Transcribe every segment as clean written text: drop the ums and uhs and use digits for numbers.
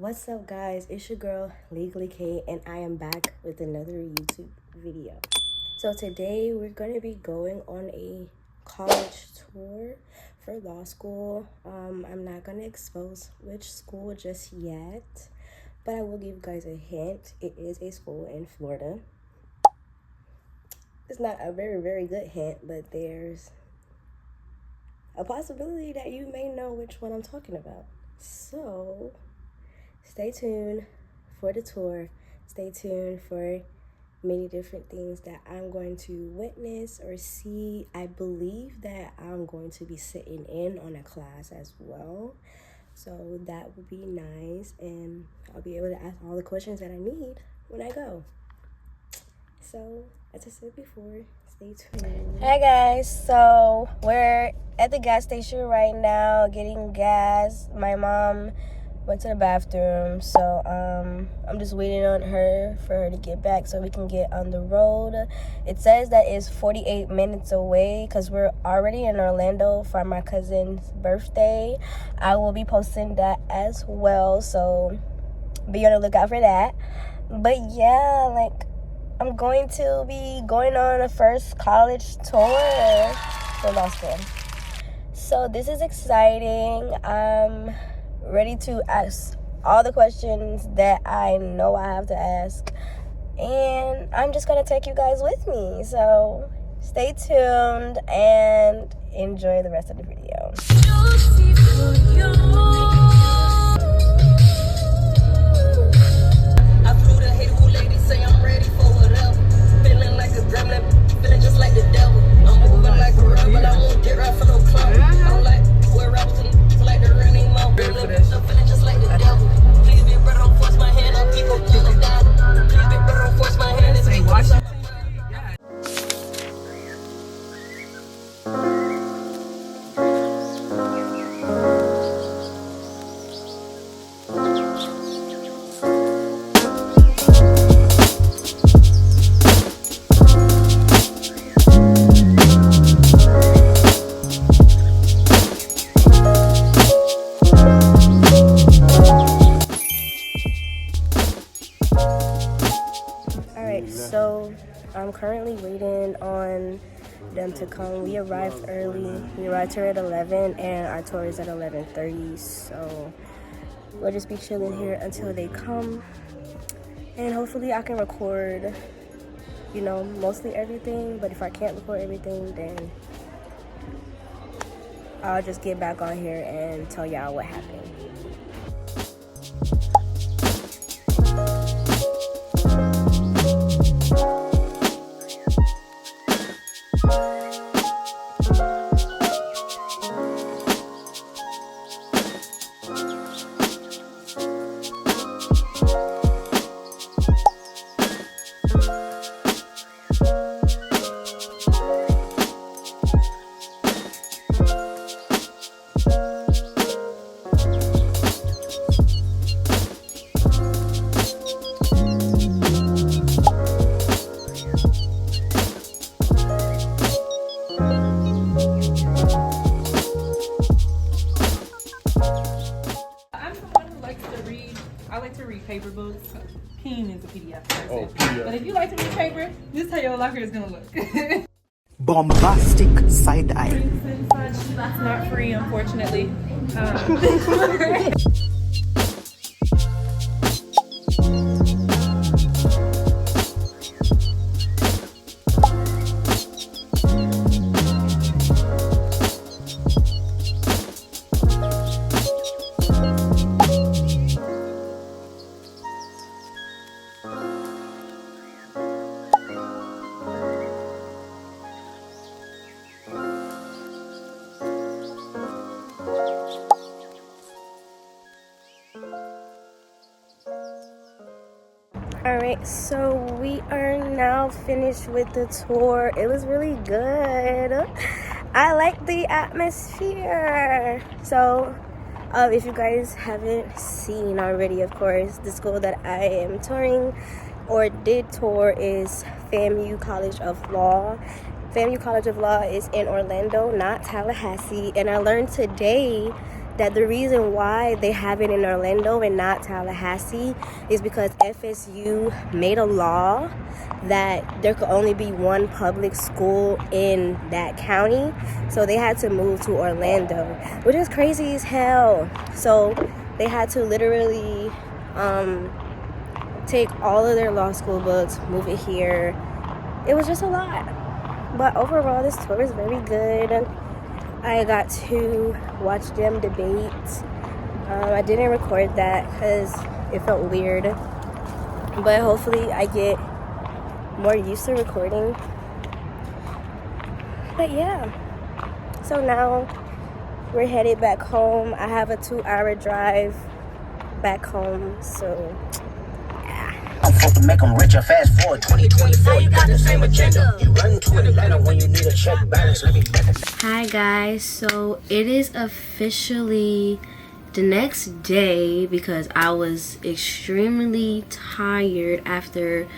What's up, guys? It's your girl Legally Kate, and I am back with another YouTube video. So today we're going to be going on a college tour for law school. I'm not going to expose which school just yet, but I will give you guys a hint. It is a school in Florida. It's not a very good hint, but there's a possibility that you may know which one I'm talking about. So stay tuned for the tour. Stay tuned for many different things that I'm going to witness or see. I believe that I'm going to be sitting in on a class as well. So that would be nice, and I'll be able to ask all the questions that I need when I go. So, as I said before, stay tuned. Hi guys, so we're at the gas station right now getting gas. My mom went to the bathroom, so I'm just waiting on her for her to get back so we can get on the road. It says that it's 48 minutes away because we're already in Orlando for my cousin's birthday. I will be posting that as well, so be on the lookout for that. But yeah, I'm going to be going on a first college tour for law school. So this is exciting. I'm ready to ask all the questions that I know I have to ask, and I'm just gonna take you guys with me. So stay tuned and enjoy the rest of the video. I flew the hateful lady, say I'm ready for whatever. Feeling like a gremlin, feeling just like the devil. I'm moving like a rebel, but I won't get right for no clown. I don't like where raps like the running mouth. I'm feeling just like the devil. Please be brother, don't force my hand on people pull them down. Please be brother, don't force my hand. It's me watching. So I'm currently waiting on them to come. We arrived early. We arrived here at 11 and our tour is at 11:30. So we'll just be chilling here until they come. And hopefully I can record, mostly everything. But if I can't record everything, then I'll just get back on here and tell y'all what happened. I like to read paper books. Keen is a PDF person. Oh, PDF. But if you like to read paper, this is how your locker is gonna look. Bombastic side eye. It's not free, unfortunately. Alright, so we are now finished with the tour. It was really good. I like the atmosphere. So if you guys haven't seen already, of course, the school that I am touring or did tour is FAMU College of Law. FAMU College of Law is in Orlando, not Tallahassee. And I learned today that the reason why they have it in Orlando and not Tallahassee is because FSU made a law that there could only be one public school in that county. So they had to move to Orlando, which is crazy as hell. So they had to literally take all of their law school books, move it here. It was just a lot. But overall, this tour is very good. I got to watch them debate. I didn't record that because it felt weird. But hopefully I get more used to recording. But yeah. So now we're headed back home. I have a 2-hour drive back home. So I'm supposed to make them richer, fast forward 2024. You got the same agenda. You run to Atlanta when you need a check balance. Let me back. Hi guys, so it is officially the next day because I was extremely tired after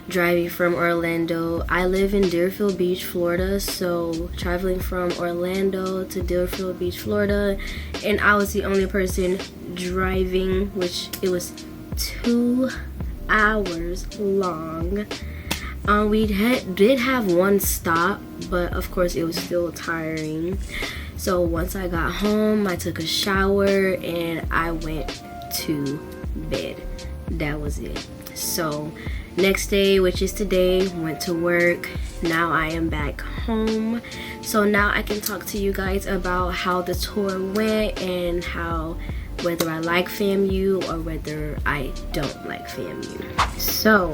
driving from Orlando. I live in Deerfield Beach, Florida, so traveling from Orlando to Deerfield Beach, Florida, and I was the only person driving, which it was 2 hours long. We did have one stop, but of course it was still tiring. So once I got home, I took a shower and I went to bed. That was it. So next day, which is today, went to work. Now I am back home. So now I can talk to you guys about how the tour went and how whether I like FAMU or whether I don't like FAMU. So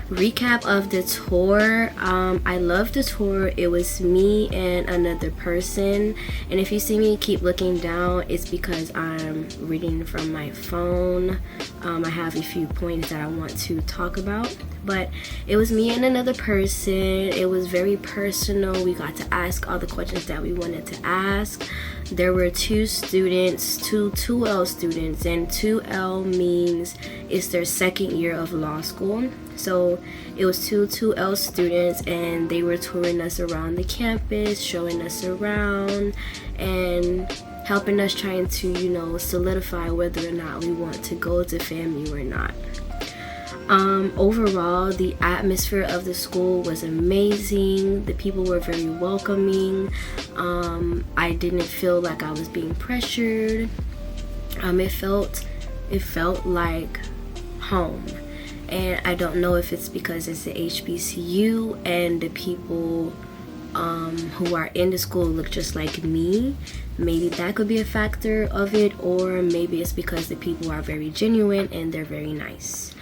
recap of the tour. I loved the tour. It was me and another person, and if you see me keep looking down, it's because I'm reading from my phone. I have a few points that I want to talk about, but it was me and another person. It was very personal. We got to ask all the questions that we wanted to ask. There were 2 students, 2 2L students, and 2L means it's their second year of law school. So it was 2 2L students, and they were touring us around the campus, showing us around, and helping us trying to, you know, solidify whether or not we want to go to FAMU or not. Overall, the atmosphere of the school was amazing. The people were very welcoming. I didn't feel like I was being pressured. It felt like home. And I don't know if it's because it's the HBCU and the people who are in the school look just like me. Maybe that could be a factor of it, or maybe it's because the people are very genuine and they're very nice.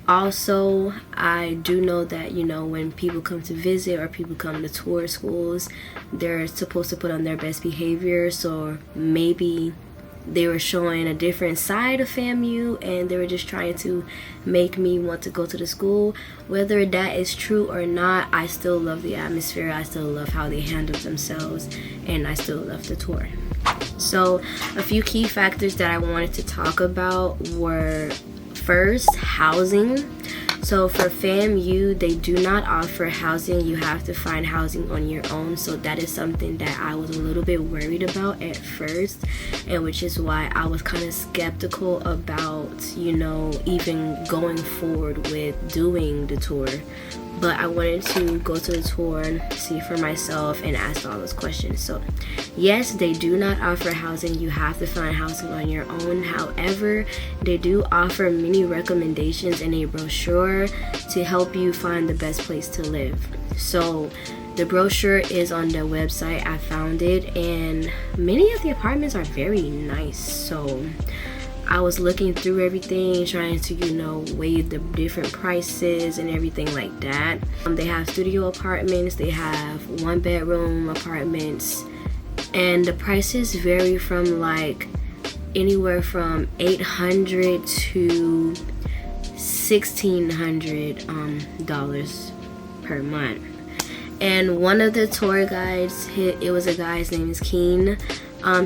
Also, I do know that, you know, when people come to visit or people come to tour schools, they're supposed to put on their best behavior. So maybe they were showing a different side of FAMU and they were just trying to make me want to go to the school. Whether that is true or not, I still love the atmosphere. I still love how they handled themselves, and I still love the tour. So a few key factors that I wanted to talk about were, first, housing. So for FAMU, they do not offer housing. You have to find housing on your own. So that is something that I was a little bit worried about at first, and which is why I was kind of skeptical about, you know, even going forward with doing the tour. But I wanted to go to the tour, see for myself, and ask all those questions. So yes, they do not offer housing. You have to find housing on your own. However, they do offer many recommendations in a brochure to help you find the best place to live. So the brochure is on the website. I found it, and many of the apartments are very nice. So I was looking through everything, trying to, you know, weigh the different prices and everything like that. They have studio apartments, they have 1-bedroom apartments, and the prices vary from like anywhere from $800 to $1,600 per month. And one of the tour guides, it was a guy's name is Keen.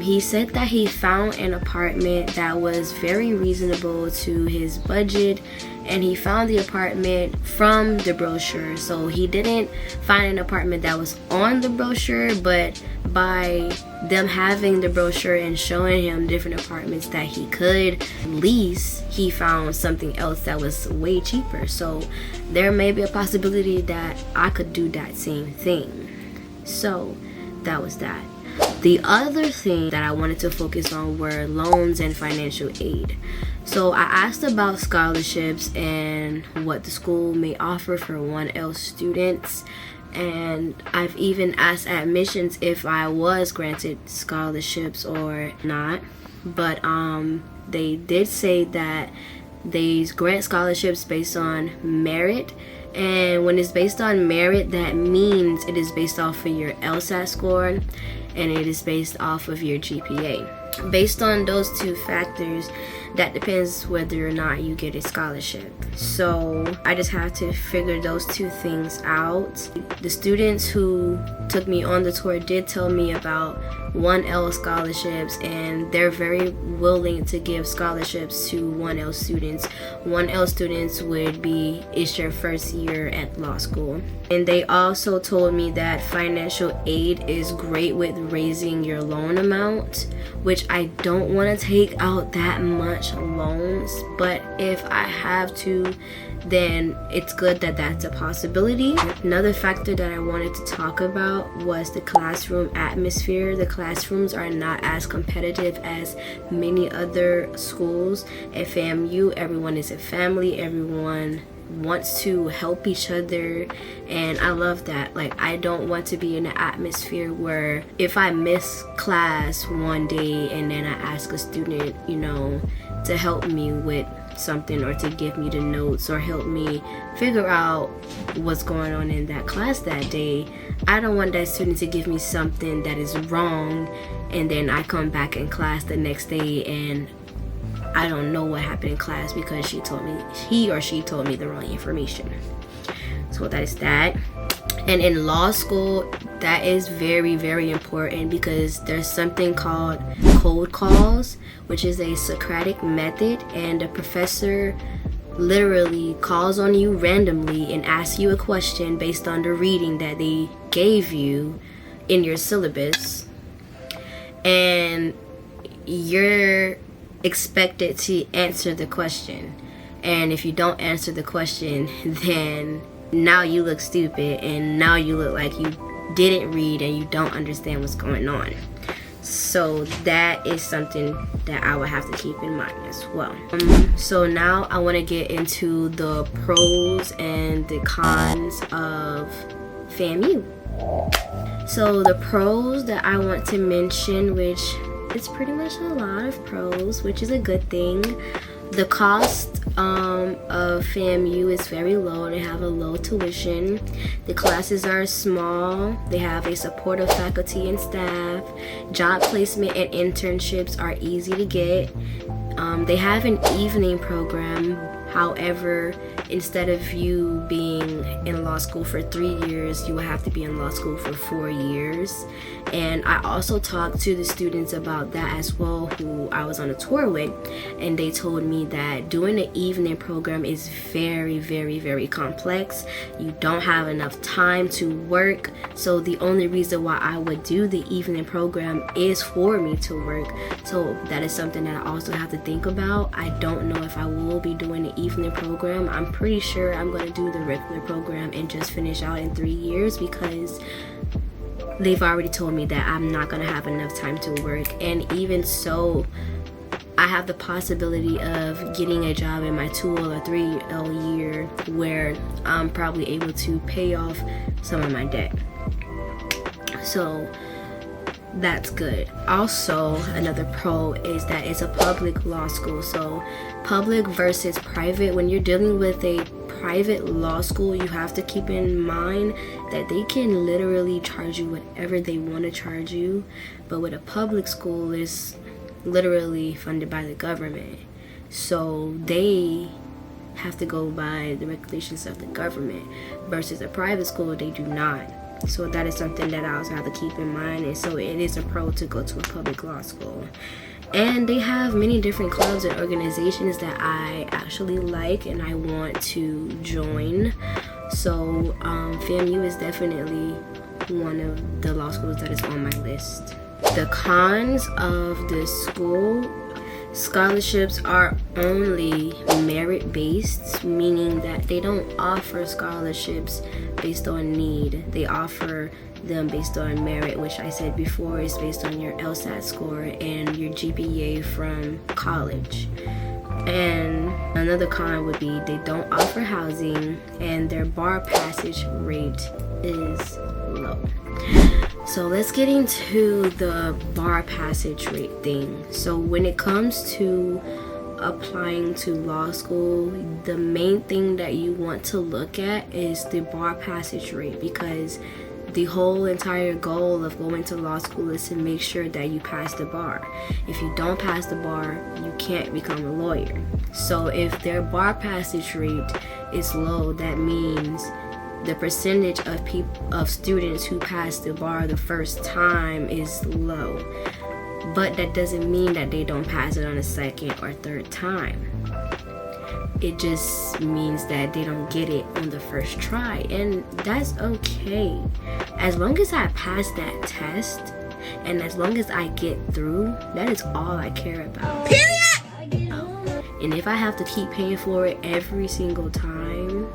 He said that he found an apartment that was very reasonable to his budget, and he found the apartment from the brochure. So he didn't find an apartment that was on the brochure, but by them having the brochure and showing him different apartments that he could lease, he found something else that was way cheaper. So there may be a possibility that I could do that same thing. So that was that. The other thing that I wanted to focus on were loans and financial aid. So I asked about scholarships and what the school may offer for 1L students, and I've even asked admissions if I was granted scholarships or not. But they did say that they grant scholarships based on merit, and when it's based on merit, that means it is based off of your LSAT score and it is based off of your GPA. Based on those two factors, that depends whether or not you get a scholarship. So I just have to figure those two things out. The students who took me on the tour did tell me about 1L scholarships, and they're very willing to give scholarships to 1L students. 1L students would be, it's your first year at law school. And they also told me that financial aid is great with raising your loan amount, which I don't want to take out that much loans, but if I have to, then it's good that that's a possibility. Another factor that I wanted to talk about was the classroom atmosphere. The classrooms are not as competitive as many other schools. At FAMU, everyone is a family, everyone wants to help each other, and I love that. Like, I don't want to be in an atmosphere where if I miss class one day and then I ask a student, you know, to help me with something or to give me the notes or help me figure out what's going on in that class that day, I don't want that student to give me something that is wrong and then I come back in class the next day and I don't know what happened in class because he or she told me the wrong information. So that is that. And in law school, that is very, very important because there's something called code calls, which is a Socratic method, and the professor literally calls on you randomly and asks you a question based on the reading that they gave you in your syllabus, and you're expected to answer the question. And if you don't answer the question, then now you look stupid and now you look like you didn't read and you don't understand what's going on. So that is something that I would have to keep in mind as well. So now I want to get into the pros and the cons of FAMU. So the pros that I want to mention, which it's pretty much a lot of pros, which is a good thing. The cost of FAMU is very low. They have a low tuition. The classes are small. They have a supportive faculty and staff. Job placement and internships are easy to get. They have an evening program. However, instead of you being in law school for 3 years, you will have to be in law school for 4 years. And I also talked to the students about that as well, who I was on a tour with, and they told me that doing an evening program is very, very, very complex. You don't have enough time to work, so the only reason why I would do the evening program is for me to work. So that is something that I also have to think about. I don't know if I will be doing the evening program. I'm pretty sure I'm going to do the regular program and just finish out in 3 years because they've already told me that I'm not going to have enough time to work. And even so, I have the possibility of getting a job in my 2L or 3L year where I'm probably able to pay off some of my debt. So that's good. Also, another pro is that it's a public law school. So public versus private, when you're dealing with a private law school, you have to keep in mind that they can literally charge you whatever they want to charge you. But with a public school, it's literally funded by the government, so they have to go by the regulations of the government, versus a private school, they do not. So that is something that I also have to keep in mind. And so it is a pro to go to a public law school. And they have many different clubs and organizations that I actually like and I want to join. So FAMU is definitely one of the law schools that is on my list. The cons of the school: scholarships are only merit-based, meaning that they don't offer scholarships based on need. They offer them based on merit, which I said before is based on your LSAT score and your GPA from college. And another con would be they don't offer housing and their bar passage rate is low. So let's get into the bar passage rate thing. So when it comes to applying to law school, the main thing that you want to look at is the bar passage rate, because the whole entire goal of going to law school is to make sure that you pass the bar. If you don't pass the bar, you can't become a lawyer. So if their bar passage rate is low, that means the percentage of students who pass the bar the first time is low. But that doesn't mean that they don't pass it on a second or third time. It just means that they don't get it on the first try, and that's okay. As long as I pass that test and as long as I get through, that is all I care about. Period! And if I have to keep paying for it every single time,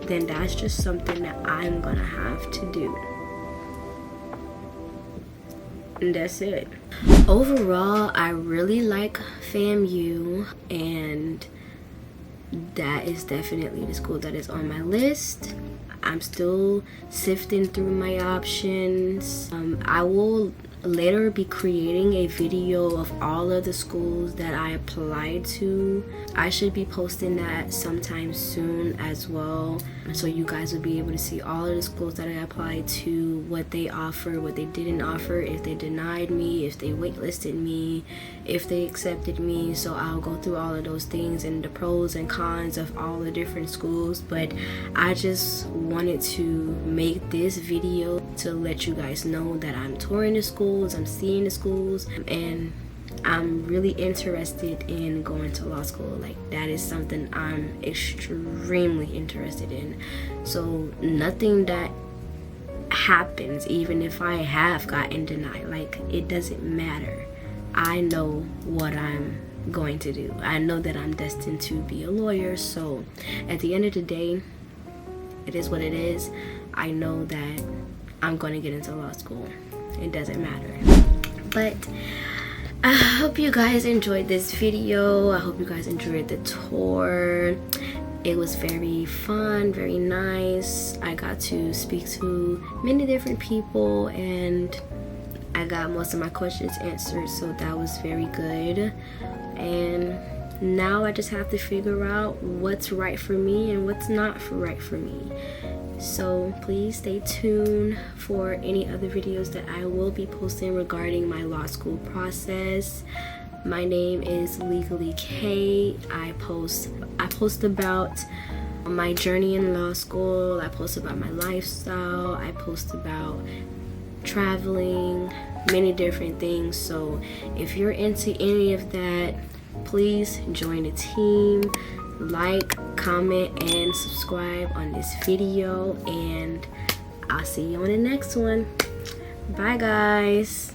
then that's just something that I'm gonna have to do. And that's it. Overall, I really like FAMU, and that is definitely the school that is on my list. I'm still sifting through my options. I will later be creating a video of all of the schools that I applied to. I should be posting that sometime soon as well, so you guys will be able to see all of the schools that I applied to, what they offer, what they didn't offer, if they denied me, if they waitlisted me, if they accepted me. So I'll go through all of those things and the pros and cons of all the different schools. But I just wanted to make this video to let you guys know that I'm touring the schools, I'm seeing the schools, and I'm really interested in going to law school. Like, that is something I'm extremely interested in. So nothing that happens, even if I have gotten denied, like, it doesn't matter. I know what I'm going to do. I know that I'm destined to be a lawyer. So at the end of the day, it is what it is. I know that I'm going to get into law school. It doesn't matter. But I hope you guys enjoyed this video. I hope you guys enjoyed the tour. It was very fun, very nice. I got to speak to many different people and I got most of my questions answered, so that was very good. And now I just have to figure out what's right for me and what's not right for me. So please stay tuned for any other videos that I will be posting regarding my law school process. My name is Legally K. I post about my journey in law school. I post about my lifestyle. I post about traveling, many different things. So if you're into any of that, please join the team. Like, comment, and subscribe on this video, and I'll see you on the next one. Bye, guys.